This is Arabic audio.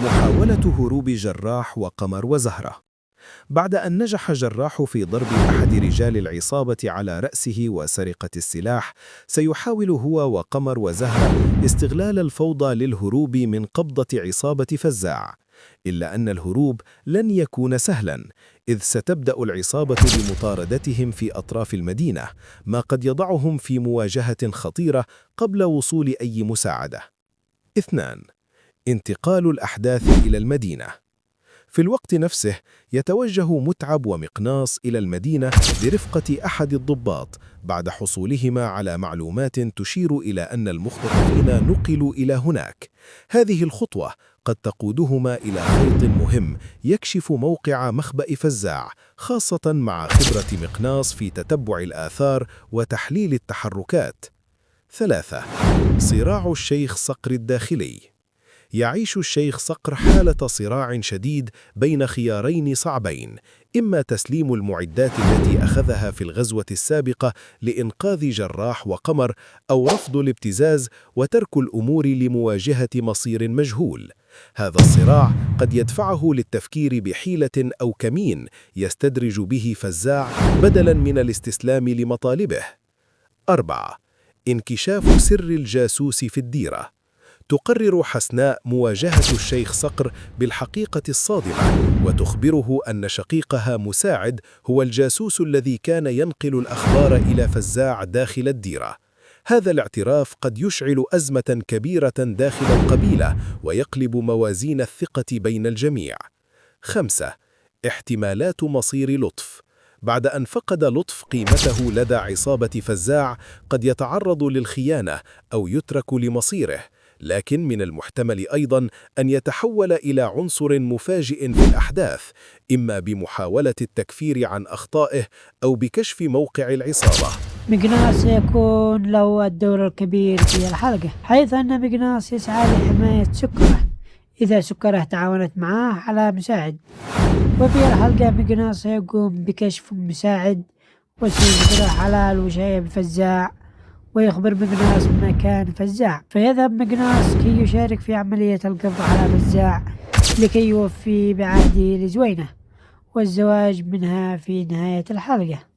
محاولة هروب جراح وقمر وزهرة. بعد أن نجح جراح في ضرب أحد رجال العصابة على رأسه وسرقة السلاح، سيحاول هو وقمر وزهرة استغلال الفوضى للهروب من قبضة عصابة فزاع. إلا أن الهروب لن يكون سهلاً، إذ ستبدأ العصابة بمطاردتهم في أطراف المدينة، ما قد يضعهم في مواجهة خطيرة قبل وصول أي مساعدة. 2. انتقال الأحداث إلى المدينة. في الوقت نفسه يتوجه متعب ومقناص إلى المدينة برفقة أحد الضباط بعد حصولهما على معلومات تشير إلى أن المختطفين نقلوا إلى هناك. هذه الخطوة قد تقودهما إلى خيط مهم يكشف موقع مخبأ فزاع، خاصة مع خبرة مقناص في تتبع الآثار وتحليل التحركات. 3. صراع الشيخ صقر الداخلي. يعيش الشيخ صقر حالة صراع شديد بين خيارين صعبين: إما تسليم المعدات التي أخذها في الغزوة السابقة لإنقاذ جراح وقمر، أو رفض الابتزاز وترك الأمور لمواجهة مصير مجهول. هذا الصراع قد يدفعه للتفكير بحيلة أو كمين يستدرج به فزاع بدلاً من الاستسلام لمطالبه. 4. انكشاف سر الجاسوس في الديرة. تقرر حسناء مواجهة الشيخ صقر بالحقيقة الصادمة، وتخبره أن شقيقها مساعد هو الجاسوس الذي كان ينقل الأخبار إلى فزاع داخل الديرة. هذا الاعتراف قد يشعل أزمة كبيرة داخل القبيلة ويقلب موازين الثقة بين الجميع. 5. احتمالات مصير لطف. بعد أن فقد لطف قيمته لدى عصابة فزاع، قد يتعرض للخيانة أو يترك لمصيره، لكن من المحتمل أيضاً أن يتحول إلى عنصر مفاجئ في الأحداث، إما بمحاولة التكفير عن أخطائه أو بكشف موقع العصابة. مقناص سيكون له الدور الكبير في الحلقة، حيث أن مقناص يسعى لحماية سكره إذا سكره تعاونت معه على مساعد. وفي الحلقة مقناص سيقوم بكشف مساعد وسيقدر على الوشاية بفزاع، ويخبر مقناص بمكان فزاع، فيذهب مقناص كي يشارك في عملية القبض على فزاع لكي يوفي بعهده لزوينة والزواج منها في نهاية الحلقة.